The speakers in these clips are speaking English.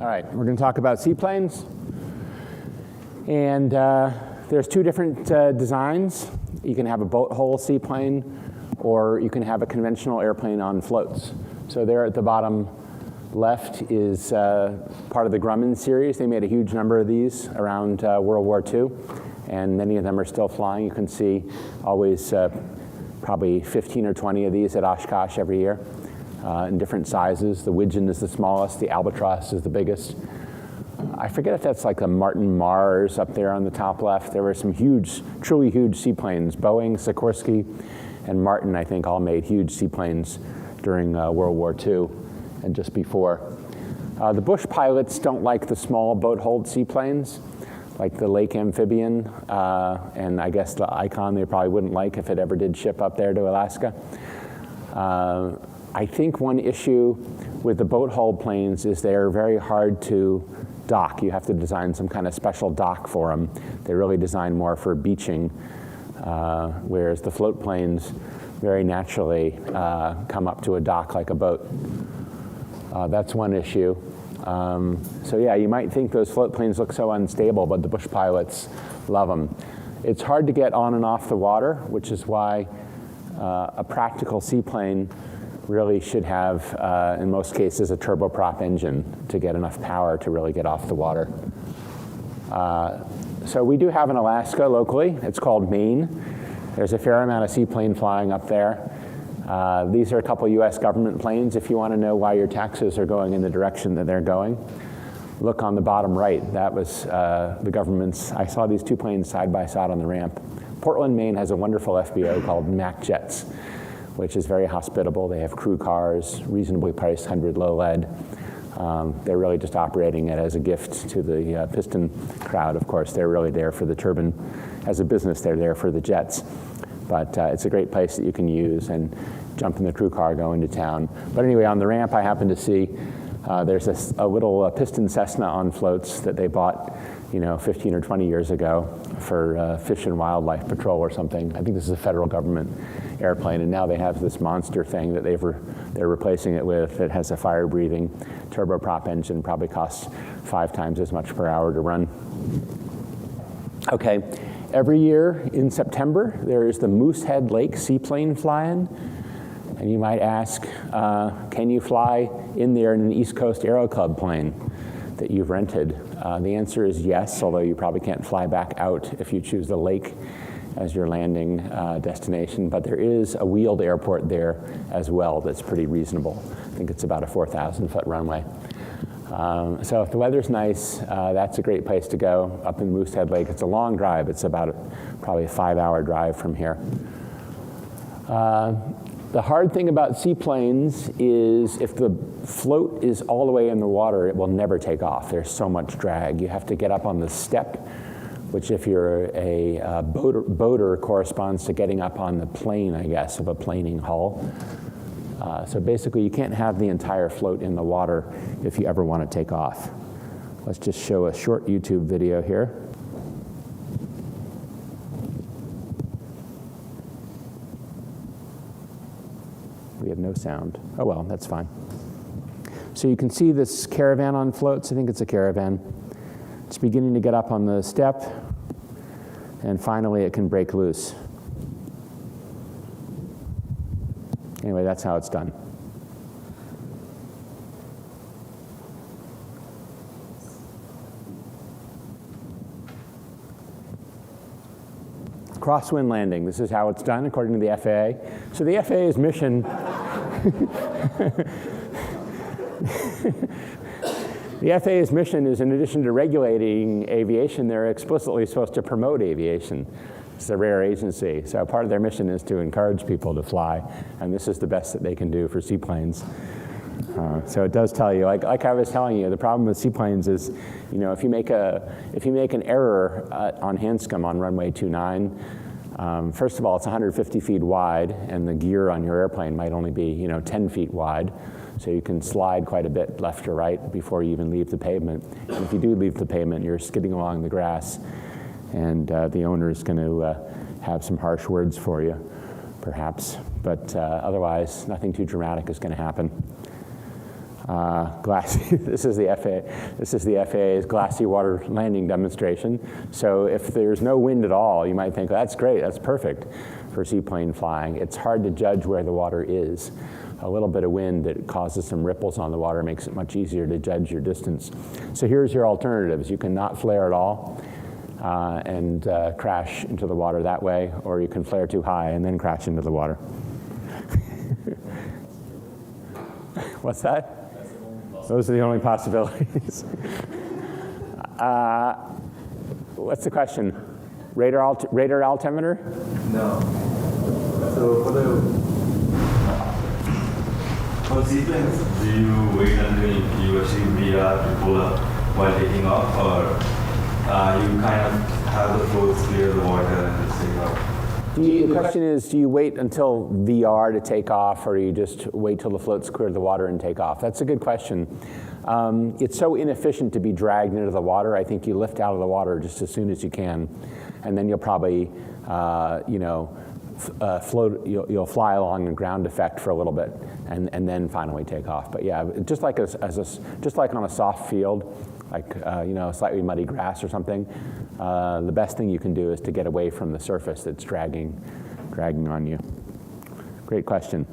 All right, we're going to talk about seaplanes. And there's two different designs. You can have a boat hull seaplane, or you can have a conventional airplane on floats. So there at the bottom left is part of the Grumman series. They made a huge number of these around World War II, and many of them are still flying. You can see always probably 15 or 20 of these at Oshkosh every year in different sizes. The Widgeon is the smallest, the Albatross is the biggest. I forget if that's like the Martin Mars up there on the top left. There were some huge, truly huge seaplanes. Boeing, Sikorsky, and Martin, I think, all made huge seaplanes during World War II and just before. The Bush pilots don't like the small boat-hold seaplanes, like the Lake Amphibian, and I guess the Icon they probably wouldn't like if it ever did ship up there to Alaska. I think one issue with the boat-hold planes is they're very hard to dock. You have to design some kind of special dock for them. They're really designed more for beaching, whereas the float planes very naturally come up to a dock like a boat. That's one issue. So yeah, you might think those float planes look so unstable, but the Bush pilots love them. It's hard to get on and off the water, which is why a practical seaplane really should have, in most cases, a turboprop engine to get enough power to really get off the water. So we do have in Alaska locally. It's called Maine. There's a fair amount of seaplane flying up there. These are a couple US government planes. If you want to know why your taxes are going in the direction that they're going, look on the bottom right. That was the government's. I saw these two planes side by side on the ramp. Portland, Maine has a wonderful FBO called M.I.T Jets, which is very hospitable. They have crew cars, reasonably priced, 100 low lead. They're really just operating it as a gift to the piston crowd. Of course, they're really there for the turbine. As a business, they're there for the jets. But it's a great place that you can use and jump in the crew car, go into town. But anyway, on the ramp, I happened to see there's a little piston Cessna on floats that they bought 15 or 20 years ago for Fish and Wildlife Patrol or something. I think this is a federal government airplane, and now they have this monster thing that they're replacing it with that has a fire-breathing turboprop engine, probably costs 5 times as much per hour to run. Okay, every year in September, there is the Moosehead Lake Seaplane Fly-In, and you might ask, can you fly in there in an East Coast Aero Club plane that you've rented? The answer is yes, although you probably can't fly back out if you choose the lake as your landing destination, but there is a wheeled airport there as well that's pretty reasonable. I think it's about a 4,000-foot runway. So if the weather's nice, that's a great place to go up in Moosehead Lake. It's a long drive. It's about probably a 5-hour drive from here. The hard thing about seaplanes is if the float is all the way in the water, it will never take off. There's so much drag. You have to get up on the step, which if you're a boater corresponds to getting up on the plane, I guess, of a planing hull. So basically, you can't have the entire float in the water if you ever want to take off. Let's just show a short YouTube video here. We have no sound. Oh well, that's fine. So you can see this caravan on floats. I think it's a caravan. It's beginning to get up on the step, and finally it can break loose. Anyway, that's how it's done. Crosswind landing. This is how it's done according to the FAA. So the FAA's mission the FAA's mission is, in addition to regulating aviation, they're explicitly supposed to promote aviation. It's a rare agency. So part of their mission is to encourage people to fly, and this is the best that they can do for seaplanes. So it does tell you, like I was telling you, the problem with seaplanes is, if you make an error on Hanscom on runway 29, first of all, it's 150 feet wide, and the gear on your airplane might only be 10 feet wide. So you can slide quite a bit left or right before you even leave the pavement. And if you do leave the pavement, you're skidding along the grass, and the owner is going to have some harsh words for you, perhaps. But otherwise, nothing too dramatic is going to happen. Glassy. This is the FAA's glassy water landing demonstration. So if there's no wind at all, you might think, well, that's great, that's perfect for seaplane flying. It's hard to judge where the water is. A little bit of wind that causes some ripples on the water makes it much easier to judge your distance. So here's your alternatives. You can not flare at all and crash into the water that way, or you can flare too high and then crash into the water. What's that? Those are the only possibilities. What's the question? Radar altimeter? No. So for seaplanes, do you wait until you achieve VR to pull up while taking off, or you kind of have the floats clear the water and just take off? The question is, do you wait until VR to take off, or do you just wait till the floats clear the water and take off? That's a good question. It's so inefficient to be dragged into the water. I think you lift out of the water just as soon as you can, and then you'll probably, float. You'll fly along the ground effect for a little bit, and then finally take off. But yeah, just like just like on a soft field, like slightly muddy grass or something, the best thing you can do is to get away from the surface that's dragging on you. Great question.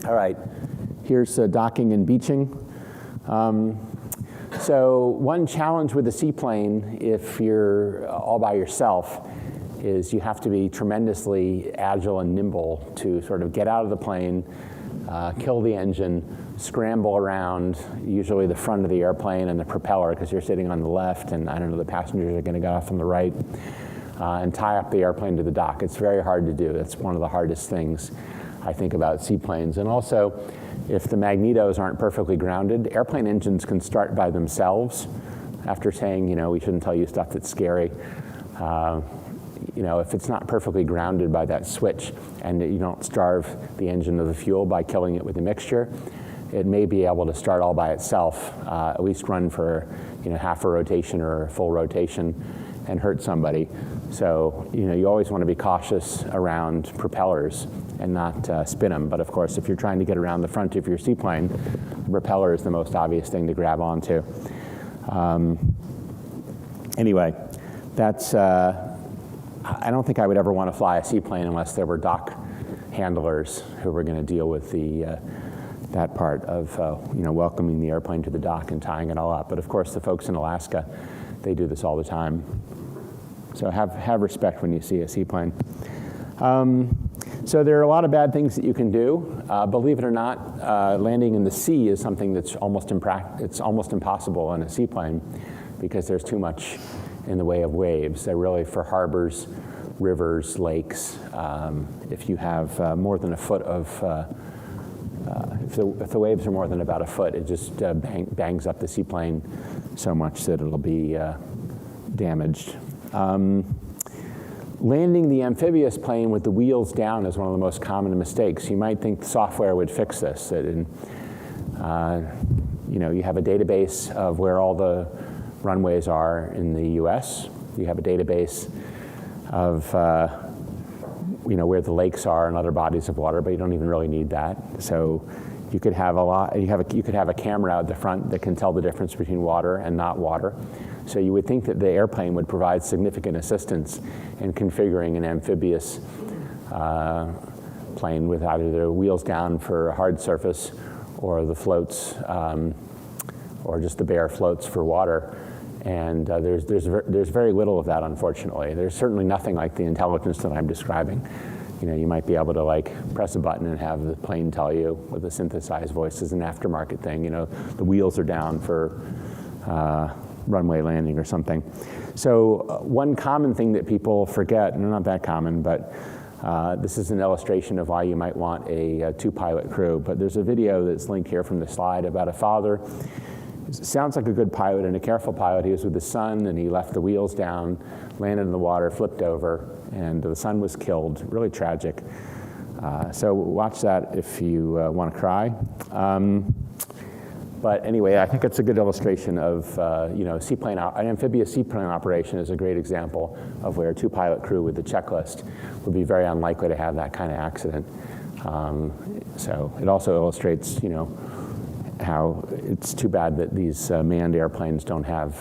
All right, here's docking and beaching. So one challenge with a seaplane, if you're all by yourself, is you have to be tremendously agile and nimble to sort of get out of the plane, kill the engine, scramble around, usually the front of the airplane and the propeller, because you're sitting on the left, and I don't know, the passengers are going to get off on the right, and tie up the airplane to the dock. It's very hard to do. That's one of the hardest things I think about seaplanes. And also, if the magnetos aren't perfectly grounded, airplane engines can start by themselves. After saying, we shouldn't tell you stuff that's scary, if it's not perfectly grounded by that switch and you don't starve the engine of the fuel by killing it with a mixture, it may be able to start all by itself, at least run for half a rotation or a full rotation and hurt somebody. So you always want to be cautious around propellers and not spin them. But of course, if you're trying to get around the front of your seaplane, the propeller is the most obvious thing to grab onto. Anyway, that's I don't think I would ever want to fly a seaplane unless there were dock handlers who were going to deal with that part of welcoming the airplane to the dock and tying it all up. But of course, the folks in Alaska, they do this all the time. So have respect when you see a seaplane. So there are a lot of bad things that you can do. Believe it or not, landing in the sea is something that's almost impossible in a seaplane because there's too much in the way of waves. They're really for harbors, rivers, lakes. If you have more than a foot of, if the waves are more than about a foot, it just bangs up the seaplane so much that it'll be damaged. Landing the amphibious plane with the wheels down is one of the most common mistakes. You might think software would fix this. You have a database of where all the runways are in the U.S. You have a database of where the lakes are and other bodies of water, but you don't even really need that. So you could have you could have a camera out the front that can tell the difference between water and not water. So you would think that the airplane would provide significant assistance in configuring an amphibious plane with either the wheels down for a hard surface or the floats, or just the bare floats for water. And there's very little of that, unfortunately. There's certainly nothing like the intelligence that I'm describing. You might be able to press a button and have the plane tell you with a synthesized voice. As an aftermarket thing. The wheels are down for runway landing or something. So one common thing that people forget, and not that common, but this is an illustration of why you might want a two-pilot crew. But there's a video that's linked here from the slide about a father. Sounds like a good pilot and a careful pilot. He was with his son, and he left the wheels down, landed in the water, flipped over, and the son was killed. Really tragic. So watch that if you want to cry. But anyway, I think it's a good illustration of, an amphibious seaplane operation is a great example of where a two-pilot crew with the checklist would be very unlikely to have that kind of accident. So it also illustrates, how it's too bad that these manned airplanes don't have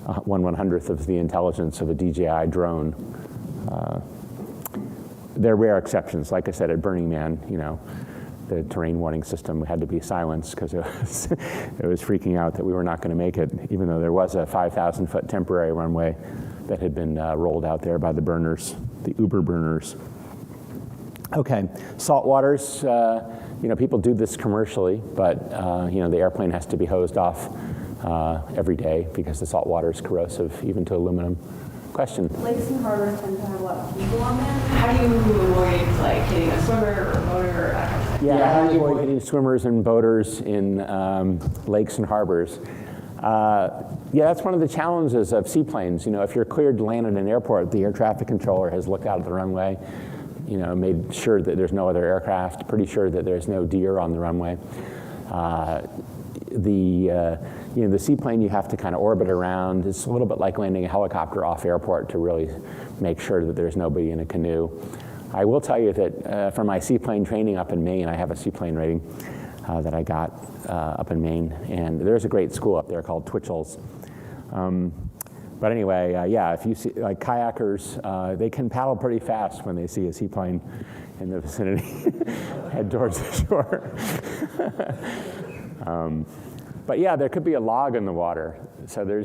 1/100th of the intelligence of a DJI drone. There are rare exceptions. Like I said, at Burning Man, the terrain warning system had to be silenced because it was freaking out that we were not going to make it, even though there was a 5,000-foot temporary runway that had been rolled out there by the burners, the Uber burners. Okay, salt waters. People do this commercially, but the airplane has to be hosed off every day because the salt water is corrosive, even to aluminum. Question? Lakes and harbors tend to have a lot of people on them. How do you avoid hitting a swimmer or a boater or that kind of thing? Yeah, how do you avoid hitting swimmers and boaters in lakes and harbors? That's one of the challenges of seaplanes. If you're cleared to land at an airport, the air traffic controller has looked out at the runway, made sure that there's no other aircraft, pretty sure that there's no deer on the runway. The seaplane you have to kind of orbit around. It's a little bit like landing a helicopter off airport to really make sure that there's nobody in a canoe. I will tell you that for my seaplane training up in Maine, I have a seaplane rating that I got up in Maine, and there's a great school up there called Twitchell's. But anyway, if you see, like kayakers, they can paddle pretty fast when they see a seaplane in the vicinity, head towards the shore. But there could be a log in the water. So there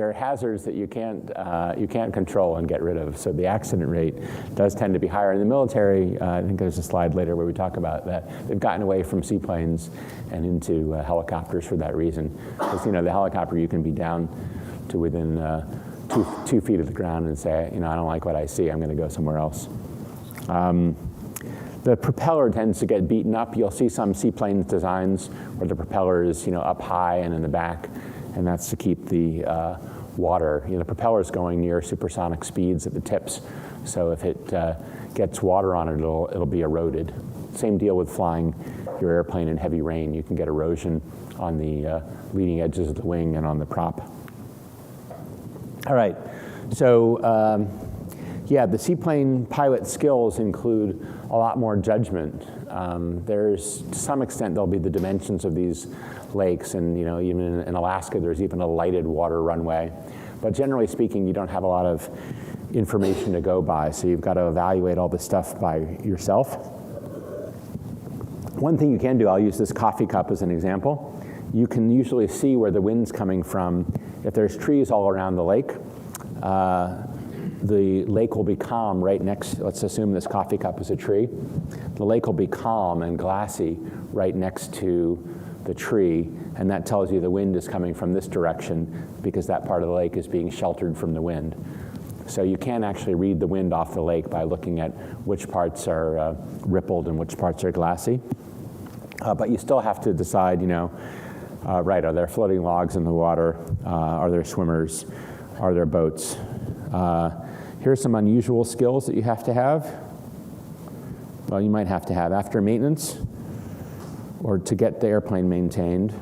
are hazards that you can't control and get rid of. So the accident rate does tend to be higher. In the military, I think there's a slide later where we talk about that. They've gotten away from seaplanes and into helicopters for that reason. Because the helicopter, you can be down to within 2 feet of the ground and say, I don't like what I see, I'm going to go somewhere else. The propeller tends to get beaten up. You'll see some seaplane designs where the propeller is up high and in the back, and that's to keep the water. The propeller is going near supersonic speeds at the tips, so if it gets water on it, it'll be eroded. Same deal with flying your airplane in heavy rain. You can get erosion on the leading edges of the wing and on the prop. All right, so the seaplane pilot skills include a lot more judgment. To some extent, there'll be the dimensions of these lakes, and even in Alaska, there's even a lighted water runway. But generally speaking, you don't have a lot of information to go by, so you've got to evaluate all this stuff by yourself. One thing you can do, I'll use this coffee cup as an example. You can usually see where the wind's coming from. If there's trees all around the lake will be calm right next, let's assume this coffee cup is a tree. The lake will be calm and glassy right next to the tree, and that tells you the wind is coming from this direction because that part of the lake is being sheltered from the wind. So you can actually read the wind off the lake by looking at which parts are rippled and which parts are glassy. But you still have to decide, are there floating logs in the water? Are there swimmers? Are there boats? Here's some unusual skills that you have to have. Well, you might have to have after maintenance or to get the airplane maintained.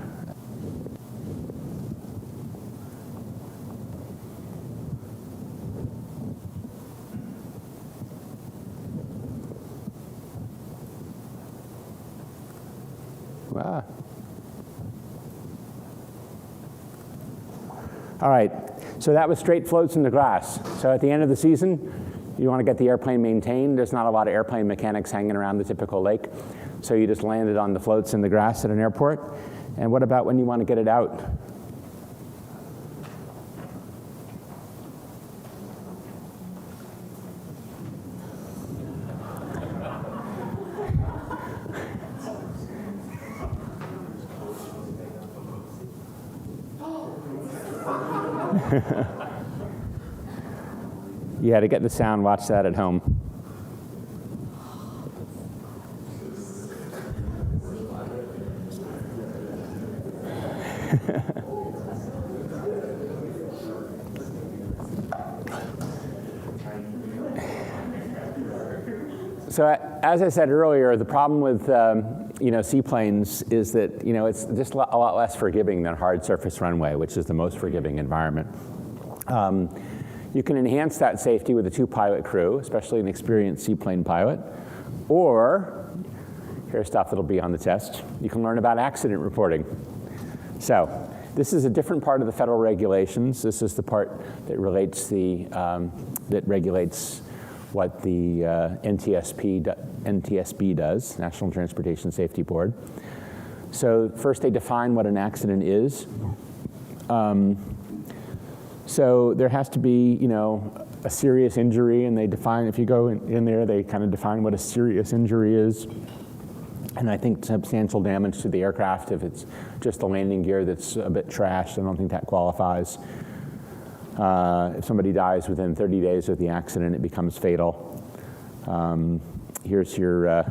Wow. All right, so that was straight floats in the grass. So at the end of the season, you want to get the airplane maintained. There's not a lot of airplane mechanics hanging around the typical lake. So you just landed on the floats in the grass at an airport. And what about when you want to get it out? Yeah, to get the sound, watch that at home. So as I said earlier, the problem with seaplanes is that it's just a lot less forgiving than hard surface runway, which is the most forgiving environment. You can enhance that safety with a 2-pilot crew, especially an experienced seaplane pilot, or Here's stuff that'll be on the test. You can learn about accident reporting. So this is a different part of the federal regulations. This is the part that relates that regulates what the NTSB does, National Transportation Safety Board. So first they define what an accident is. So there has to be, a serious injury, and they define, if you go in there, they kind of define what a serious injury is. And I think substantial damage to the aircraft, if it's just the landing gear that's a bit trashed, I don't think that qualifies. If somebody dies within 30 days of the accident, it becomes fatal. Here's your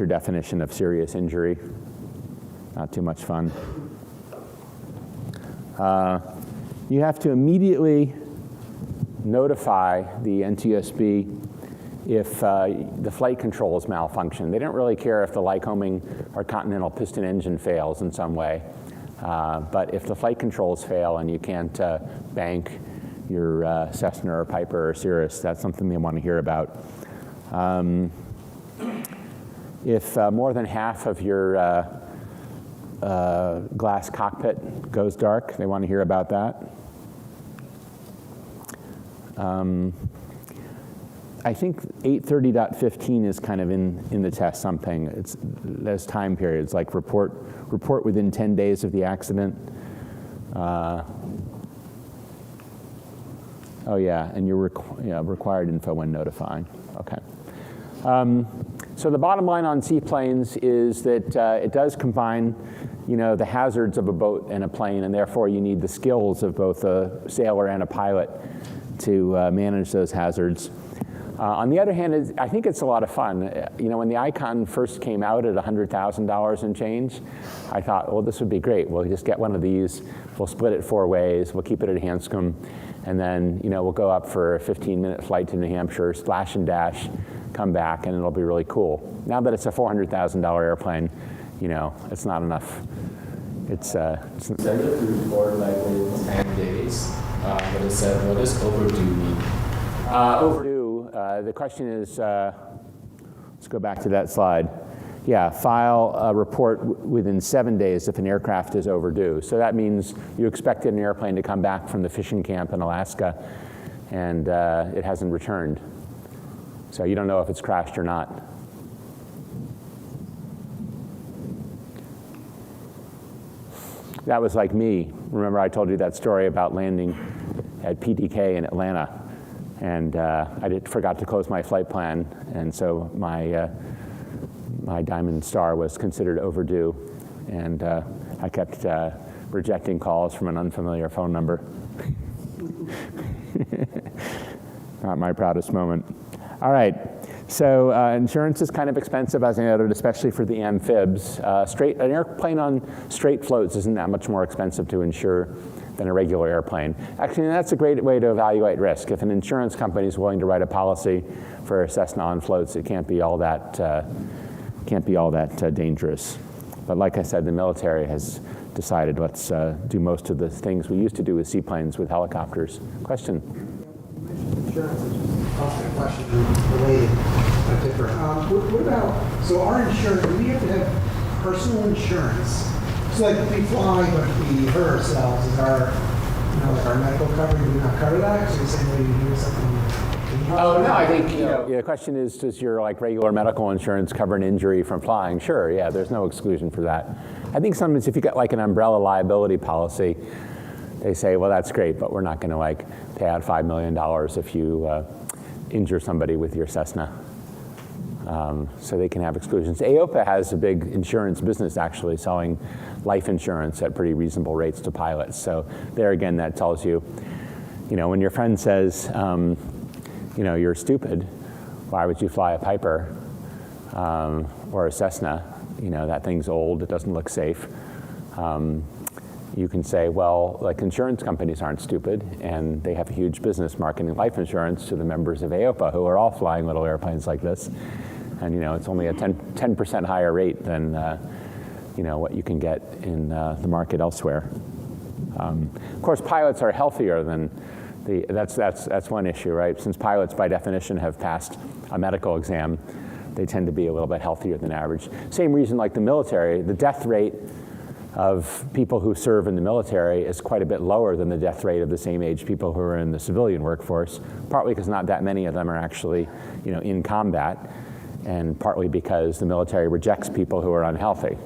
definition of serious injury. Not too much fun. You have to immediately notify the NTSB if the flight controls malfunction. They don't really care if the Lycoming or Continental piston engine fails in some way. But if the flight controls fail and you can't bank your Cessna or Piper or Cirrus, that's something they want to hear about. If more than half of your glass cockpit goes dark, they want to hear about that. I think 830.15 is kind of in the test something. There's time periods, like report within 10 days of the accident. Oh yeah, and your required info when notifying. Okay. So the bottom line on seaplanes is that it does combine, the hazards of a boat and a plane, and therefore you need the skills of both a sailor and a pilot to manage those hazards. On the other hand, I think it's a lot of fun. When the Icon first came out at $100,000 and change, I thought, well, this would be great. We'll just get one of these. We'll split it 4 ways. We'll keep it at Hanscom. And then, we'll go up for a 15-minute flight to New Hampshire, splash and dash, come back, and it'll be really cool. Now that it's a $400,000 airplane, it's not enough. It's Send it to report like with 10 days. But it said, what does overdue mean? Overdue, the question is, let's go back to that slide. Yeah, file a report within 7 days if an aircraft is overdue. So that means you expected an airplane to come back from the fishing camp in Alaska, and it hasn't returned. So you don't know if it's crashed or not. That was like me. Remember I told you that story about landing at PDK in Atlanta, and I forgot to close my flight plan, and so my Diamond Star was considered overdue, and I kept rejecting calls from an unfamiliar phone number. Not my proudest moment. All right, so insurance is kind of expensive, as I noted, especially for the amphibs. An airplane on straight floats isn't that much more expensive to insure than a regular airplane. Actually, that's a great way to evaluate risk. If an insurance company is willing to write a policy for a Cessna on floats, it can't be all that dangerous. But like I said, the military has decided let's do most of the things we used to do with seaplanes with helicopters. Question? Insurance is also a question related, but different. What about, so our insurance, do we have to have personal insurance? So like if we fly, but we hurt ourselves, is our, like our medical coverage, do we not cover that? So you're saying maybe you do something? Oh, no, I think, the question is, does your regular medical insurance cover an injury from flying? Sure, yeah, there's no exclusion for that. I think sometimes if you got an umbrella liability policy, they say, well, that's great, but we're not going to pay out $5 million if you injure somebody with your Cessna. So they can have exclusions. AOPA has a big insurance business actually selling life insurance at pretty reasonable rates to pilots. So there again, that tells you, when your friend says, you're stupid, why would you fly a Piper or a Cessna? That thing's old, it doesn't look safe. You can say, well, insurance companies aren't stupid, and they have a huge business marketing life insurance to the members of AOPA who are all flying little airplanes like this. And it's only a 10% higher rate than what you can get in the market elsewhere. Of course, pilots are healthier than that's one issue, right? Since pilots by definition have passed a medical exam they tend to be a little bit healthier than average. Same reason like the military, the death rate of people who serve in the military is quite a bit lower than the death rate of the same age people who are in the civilian workforce, partly because not that many of them are actually, in combat, and partly because the military rejects people who are unhealthy.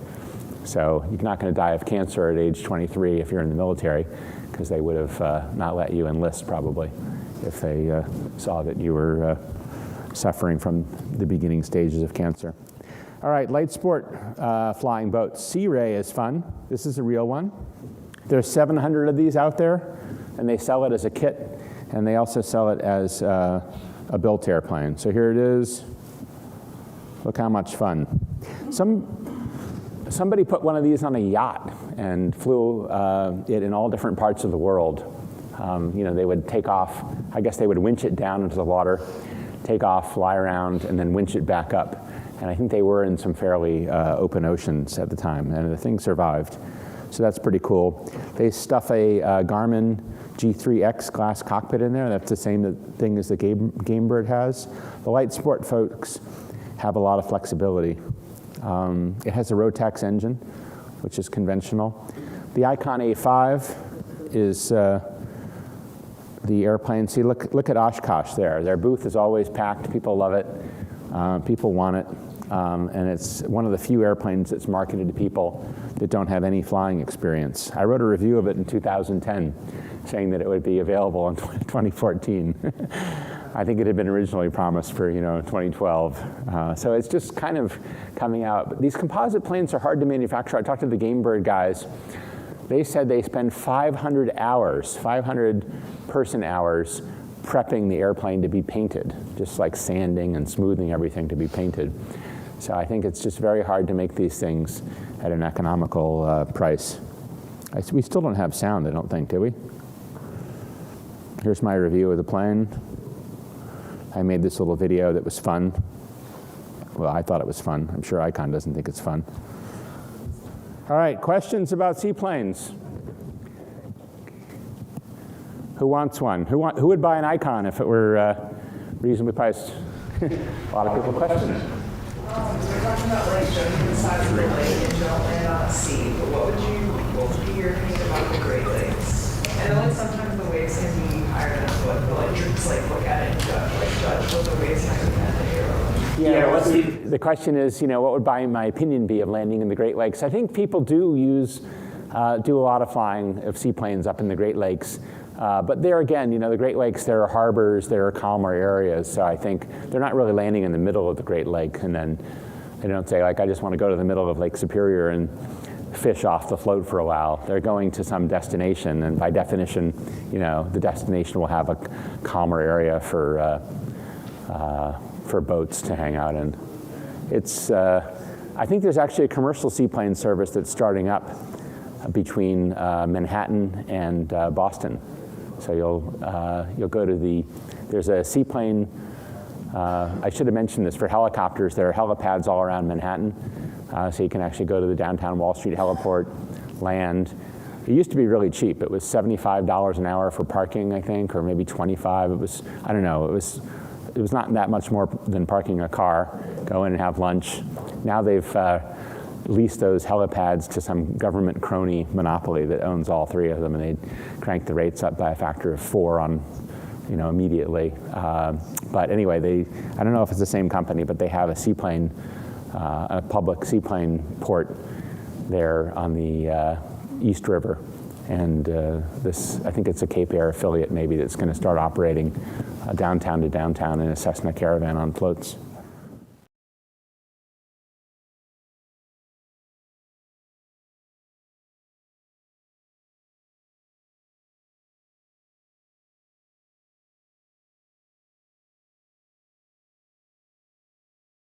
So you're not going to die of cancer at age 23 if you're in the military, because they would have not let you enlist probably if they saw that you were suffering from the beginning stages of cancer. All right, light sport flying boats. Sea Ray is fun. This is a real one. There's 700 of these out there, and they sell it as a kit, and they also sell it as a built airplane. So here it is. Look how much fun. Somebody put one of these on a yacht and flew it in all different parts of the world. They would take off, I guess they would winch it down into the water, take off, fly around, and then winch it back up. And I think they were in some fairly open oceans at the time, and the thing survived. So that's pretty cool. They stuff a Garmin G3X glass cockpit in there. That's the same thing as the Game Bird has. The light sport folks have a lot of flexibility. It has a Rotax engine, which is conventional. The Icon A5 is the airplane. See, look at Oshkosh there. Their booth is always packed. People love it. People want it. And it's one of the few airplanes that's marketed to people that don't have any flying experience. I wrote a review of it in 2010 saying that it would be available in 2014. I think it had been originally promised for 2012. So it's just kind of coming out. But these composite planes are hard to manufacture. I talked to the Game Bird guys. They said they spend 500 person hours prepping the airplane to be painted, just like sanding and smoothing everything to be painted. So I think it's just very hard to make these things at an economical price. We still don't have sound, I don't think, do we? Here's my review of the plane. I made this little video that was fun. Well, I thought it was fun. I'm sure Icon doesn't think it's fun. All right, questions about seaplanes? Who wants one? Who would buy an Icon if it were reasonably priced? A lot of people questions. We're talking about like showing the size of the lake and you don't land on a sea, but what would be your opinion about the Great Lakes? I know like sometimes the waves can be higher than a foot, but like troops like look at it and judge what the waves might be at the air. Yeah, well, the question is, what would my opinion be of landing in the Great Lakes? I think people do a lot of flying of seaplanes up in the Great Lakes. But there again, the Great Lakes, there are harbors, there are calmer areas, so I think they're not really landing in the middle of the Great Lake, and then they don't say, like, I just want to go to the middle of Lake Superior and fish off the float for a while. They're going to some destination, and by definition, the destination will have a calmer area for boats to hang out in. I think there's actually a commercial seaplane service that's starting up between Manhattan and Boston. So you'll go to there's a seaplane, I should have mentioned this, for helicopters. There are helipads all around Manhattan. So you can actually go to the downtown Wall Street heliport, land. It used to be really cheap. It was $75 an hour for parking, I think, or maybe $25. It was, I don't know, it was not that much more than parking a car. Go in and have lunch. Now they've leased those helipads to some government crony monopoly that owns all three of them, and they cranked the rates up by a factor of 4 on, immediately. But anyway, I don't know if it's the same company, but they have a seaplane, a public seaplane port there on the East River. And I think it's a Cape Air affiliate maybe that's going to start operating downtown to downtown in a Cessna Caravan on floats.